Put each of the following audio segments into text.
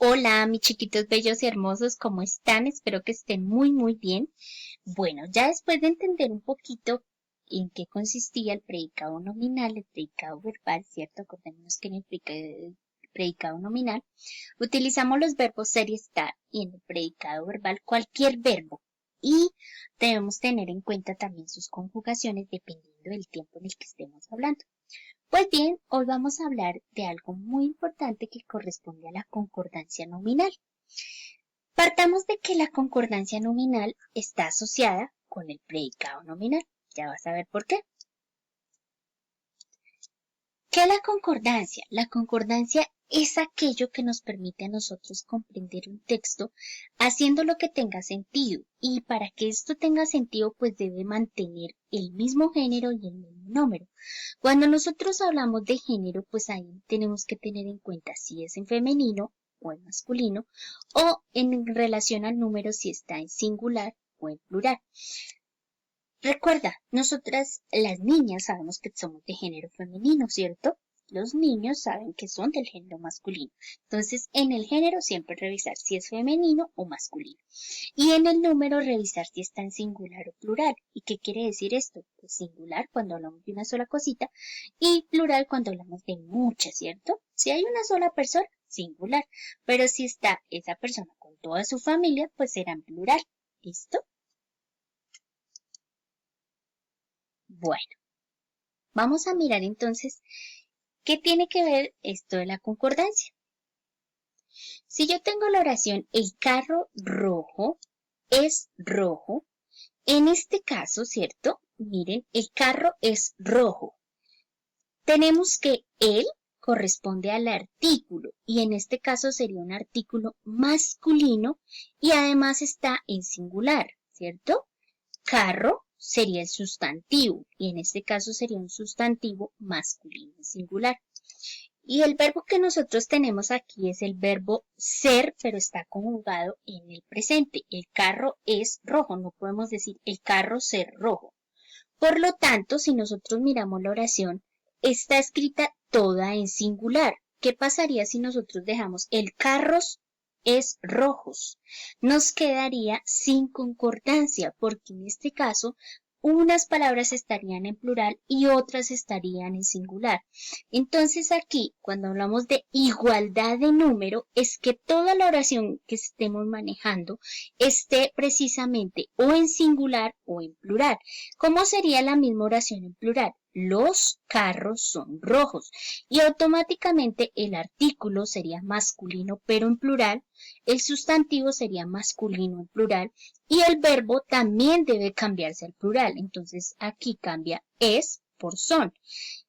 Hola, mis chiquitos bellos y hermosos, ¿cómo están? Espero que estén muy bien. Bueno, ya después de entender un poquito en qué consistía el predicado nominal, el predicado verbal, ¿cierto? Acordémonos que en el predicado nominal utilizamos los verbos ser y estar y en el predicado verbal cualquier verbo. Y debemos tener en cuenta también sus conjugaciones dependiendo del tiempo en el que estemos hablando. Pues bien, hoy vamos a hablar de algo muy importante que corresponde a la concordancia nominal. Partamos de que la concordancia nominal está asociada con el predicado nominal. Ya vas a ver por qué. ¿Qué es la concordancia? La concordancia es aquello que nos permite a nosotros comprender un texto haciendo lo que tenga sentido. Y para que esto tenga sentido, pues debe mantener el mismo género y el mismo número. Cuando nosotros hablamos de género, pues ahí tenemos que tener en cuenta si es en femenino o en masculino, o en relación al número si está en singular o en plural. Recuerda, nosotras las niñas sabemos que somos de género femenino, ¿cierto? Los niños saben que son del género masculino. Entonces, en el género siempre revisar si es femenino o masculino. Y en el número revisar si está en singular o plural. ¿Y qué quiere decir esto? Pues singular cuando hablamos de una sola cosita y plural cuando hablamos de muchas, ¿cierto? Si hay una sola persona, singular. Pero si está esa persona con toda su familia, pues será en plural. ¿Listo? Bueno, vamos a mirar entonces qué tiene que ver esto de la concordancia. Si yo tengo la oración el carro rojo es rojo, en este caso, ¿cierto? Miren, el carro es rojo. Tenemos que el corresponde al artículo y en este caso sería un artículo masculino y además está en singular, ¿cierto? Carro sería el sustantivo y en este caso sería un sustantivo masculino singular. Y el verbo que nosotros tenemos aquí es el verbo ser, pero está conjugado en el presente. El carro es rojo, no podemos decir el carro ser rojo. Por lo tanto, si nosotros miramos la oración, está escrita toda en singular. ¿Qué pasaría si nosotros dejamos el carros es rojos? Nos quedaría sin concordancia, porque en este caso unas palabras estarían en plural y otras estarían en singular. Entonces aquí, cuando hablamos de igualdad de número, es que toda la oración que estemos manejando esté precisamente o en singular o en plural. ¿Cómo sería la misma oración en plural? Los carros son rojos y automáticamente el artículo sería masculino pero en plural, el sustantivo sería masculino en plural y el verbo también debe cambiarse al plural. Entonces aquí cambia es por son.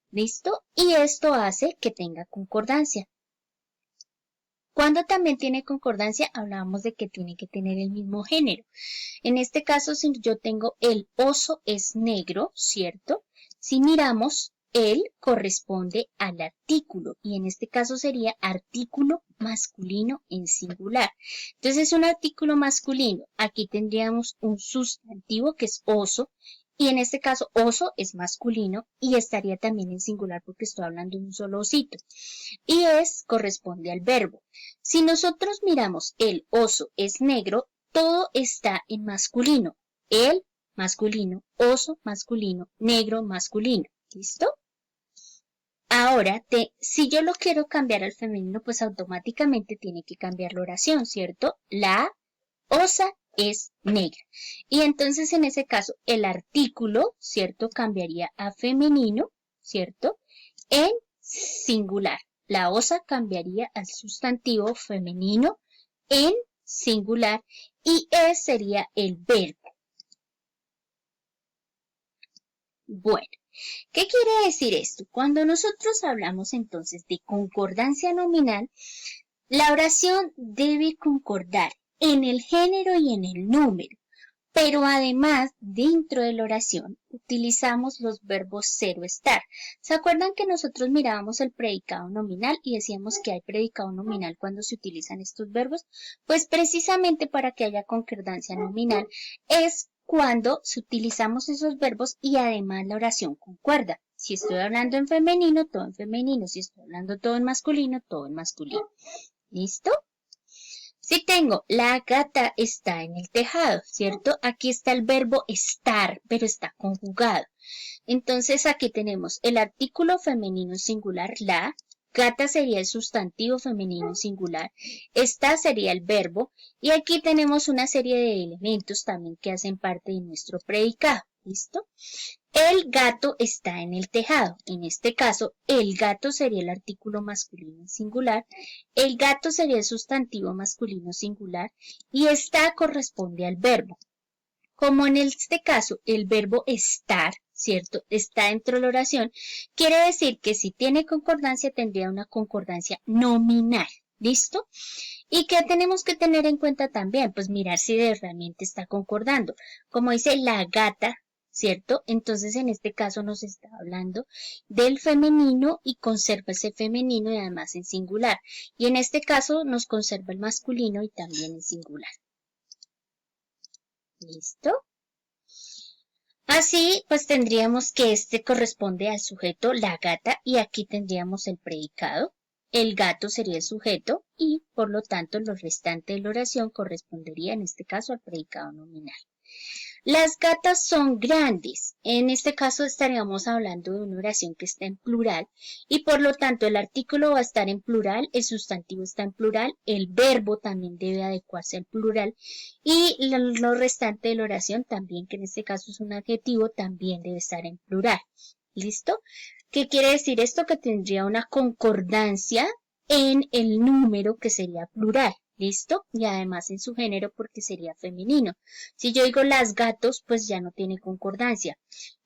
¿Listo? Y esto hace que tenga concordancia. Cuando también tiene concordancia, hablábamos de que tiene que tener el mismo género. En este caso, si yo tengo el oso es negro, ¿cierto? Si miramos, el corresponde al artículo y en este caso sería artículo masculino en singular. Entonces es un artículo masculino. Aquí tendríamos un sustantivo que es oso y en este caso oso es masculino y estaría también en singular porque estoy hablando de un solo osito. Y es corresponde al verbo. Si nosotros miramos el oso es negro, todo está en masculino. El masculino, oso masculino, negro masculino. ¿Listo? Ahora, si yo lo quiero cambiar al femenino, pues automáticamente tiene que cambiar la oración, ¿cierto? La osa es negra. Y entonces en ese caso el artículo, ¿cierto? Cambiaría a femenino, ¿cierto? En singular. La osa cambiaría al sustantivo femenino en singular y es sería el verbo. Bueno, ¿qué quiere decir esto? Cuando nosotros hablamos entonces de concordancia nominal, la oración debe concordar en el género y en el número, pero además dentro de la oración utilizamos los verbos ser o estar. ¿Se acuerdan que nosotros mirábamos el predicado nominal y decíamos que hay predicado nominal cuando se utilizan estos verbos? Pues precisamente para que haya concordancia nominal es cuando utilizamos esos verbos y además la oración concuerda. Si estoy hablando en femenino, todo en femenino. Si estoy hablando todo en masculino, todo en masculino. ¿Listo? Si tengo, la gata está en el tejado, ¿cierto? Aquí está el verbo estar, pero está conjugado. Entonces aquí tenemos el artículo femenino singular, la, gata sería el sustantivo femenino singular, esta sería el verbo, y aquí tenemos una serie de elementos también que hacen parte de nuestro predicado, ¿listo? El gato está en el tejado. En este caso, el gato sería el artículo masculino singular, el gato sería el sustantivo masculino singular y está corresponde al verbo. Como en este caso el verbo estar, ¿cierto? Está dentro de la oración, quiere decir que si tiene concordancia tendría una concordancia nominal. ¿Listo? ¿Y qué tenemos que tener en cuenta también? Pues mirar si realmente está concordando. Como dice la gata, ¿cierto? Entonces en este caso nos está hablando del femenino y conserva ese femenino y además en singular. Y en este caso nos conserva el masculino y también en singular. ¿Listo? Así, pues tendríamos que este corresponde al sujeto, la gata, y aquí tendríamos el predicado. El gato sería el sujeto y, por lo tanto, lo restante de la oración correspondería en este caso al predicado nominal. Las gatas son grandes. En este caso estaríamos hablando de una oración que está en plural y por lo tanto el artículo va a estar en plural, el sustantivo está en plural, el verbo también debe adecuarse al plural y lo restante de la oración también, que en este caso es un adjetivo, también debe estar en plural. ¿Listo? ¿Qué quiere decir esto? Que tendría una concordancia en el número que sería plural. ¿Listo? Y además en su género porque sería femenino. Si yo digo las gatos, pues ya no tiene concordancia.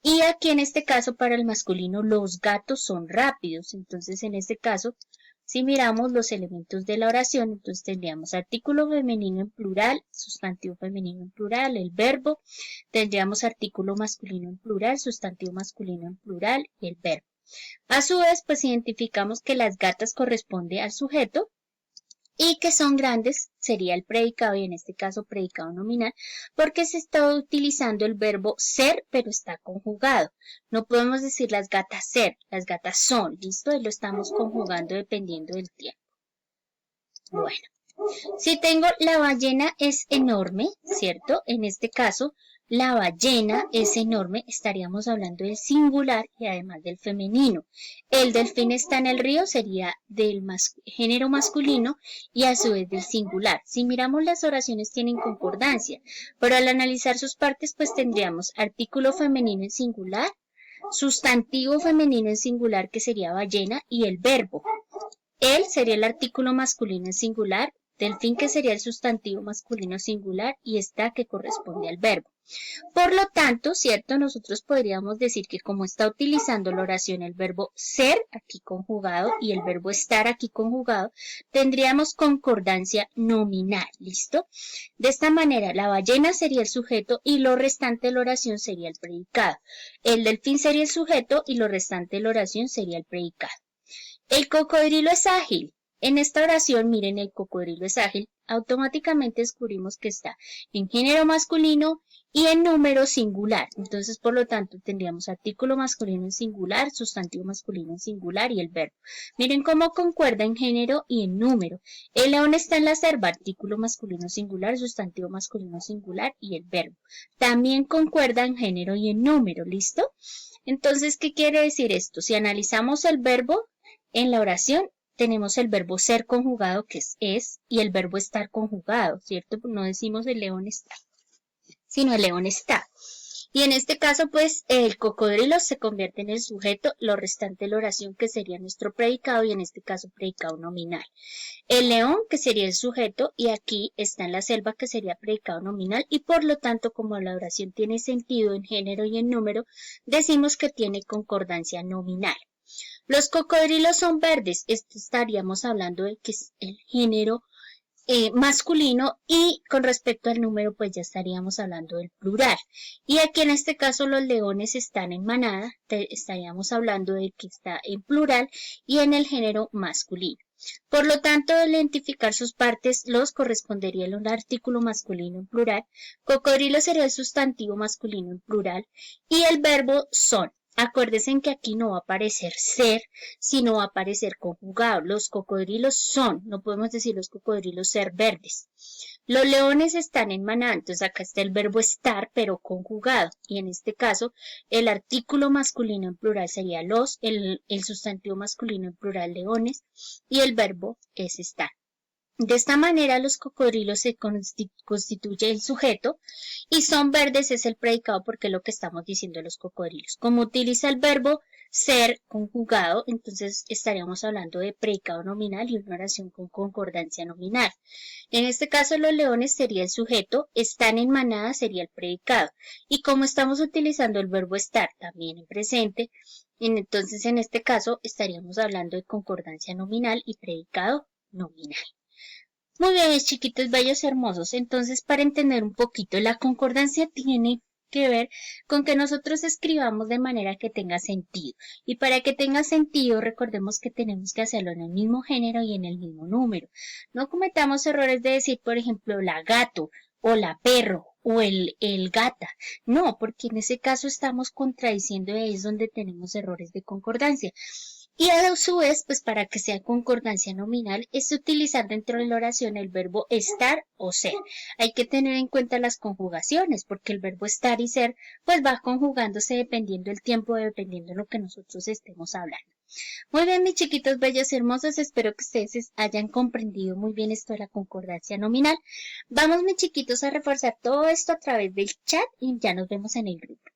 Y aquí en este caso para el masculino los gatos son rápidos. Entonces en este caso, si miramos los elementos de la oración, entonces tendríamos artículo femenino en plural, sustantivo femenino en plural, el verbo. Tendríamos artículo masculino en plural, sustantivo masculino en plural y el verbo. A su vez, pues identificamos que las gatas corresponde al sujeto y que son grandes sería el predicado y en este caso predicado nominal porque se está utilizando el verbo ser pero está conjugado. No podemos decir las gatas ser, las gatas son, ¿listo? Y lo estamos conjugando dependiendo del tiempo. Bueno, si tengo la ballena es enorme, ¿cierto? En este caso la ballena es enorme, estaríamos hablando del singular y además del femenino. El delfín está en el río sería del género masculino y a su vez del singular. Si miramos las oraciones tienen concordancia, pero al analizar sus partes pues tendríamos artículo femenino en singular, sustantivo femenino en singular que sería ballena y el verbo. Él sería el artículo masculino en singular, delfín que sería el sustantivo masculino singular y está que corresponde al verbo. Por lo tanto, ¿cierto? Nosotros podríamos decir que como está utilizando la oración el verbo ser aquí conjugado y el verbo estar aquí conjugado, tendríamos concordancia nominal, ¿listo? De esta manera, la ballena sería el sujeto y lo restante de la oración sería el predicado. El delfín sería el sujeto y lo restante de la oración sería el predicado. El cocodrilo es ágil. En esta oración, miren, el cocodrilo es ágil. Automáticamente descubrimos que está en género masculino y en número singular. Entonces, por lo tanto, tendríamos artículo masculino en singular, sustantivo masculino en singular y el verbo. Miren cómo concuerda en género y en número. El león está en la selva, artículo masculino singular, sustantivo masculino singular y el verbo. También concuerda en género y en número, ¿listo? Entonces, ¿qué quiere decir esto? Si analizamos el verbo en la oración, tenemos el verbo ser conjugado, que es, y el verbo estar conjugado, ¿cierto? No decimos el león está, sino el león está. Y en este caso, pues, el cocodrilo se convierte en el sujeto, lo restante de la oración, que sería nuestro predicado, y en este caso, predicado nominal. El león, que sería el sujeto, y aquí está en la selva, que sería predicado nominal, y por lo tanto, como la oración tiene sentido en género y en número, decimos que tiene concordancia nominal. Los cocodrilos son verdes. Esto estaríamos hablando de que es el género masculino y con respecto al número pues ya estaríamos hablando del plural. Y aquí en este caso los leones están en manada, estaríamos hablando de que está en plural y en el género masculino. Por lo tanto, al identificar sus partes, los correspondería a un artículo masculino en plural, cocodrilo sería el sustantivo masculino en plural y el verbo son. Acuérdense que aquí no va a aparecer ser, sino va a aparecer conjugado. Los cocodrilos son, no podemos decir los cocodrilos ser verdes. Los leones están en manada, entonces acá está el verbo estar, pero conjugado. Y en este caso, el artículo masculino en plural sería los, el sustantivo masculino en plural leones, y el verbo es estar. De esta manera, los cocodrilos se constituye el sujeto y son verdes es el predicado porque es lo que estamos diciendo los cocodrilos. Como utiliza el verbo ser conjugado, entonces estaríamos hablando de predicado nominal y una oración con concordancia nominal. En este caso, los leones sería el sujeto, están en manada sería el predicado. Y como estamos utilizando el verbo estar también en presente, entonces en este caso estaríamos hablando de concordancia nominal y predicado nominal. Muy bien, mis chiquitos bellos hermosos. Entonces, para entender un poquito, la concordancia tiene que ver con que nosotros escribamos de manera que tenga sentido. Y para que tenga sentido, recordemos que tenemos que hacerlo en el mismo género y en el mismo número. No cometamos errores de decir, por ejemplo, la gato o la perro o el gata. No, porque en ese caso estamos contradiciendo y ahí es donde tenemos errores de concordancia. Y a su vez, pues para que sea concordancia nominal, es utilizar dentro de la oración el verbo estar o ser. Hay que tener en cuenta las conjugaciones, porque el verbo estar y ser, pues va conjugándose dependiendo del tiempo, dependiendo de lo que nosotros estemos hablando. Muy bien, mis chiquitos bellos y hermosos, espero que ustedes hayan comprendido muy bien esto de la concordancia nominal. Vamos, mis chiquitos, a reforzar todo esto a través del chat y ya nos vemos en el grupo.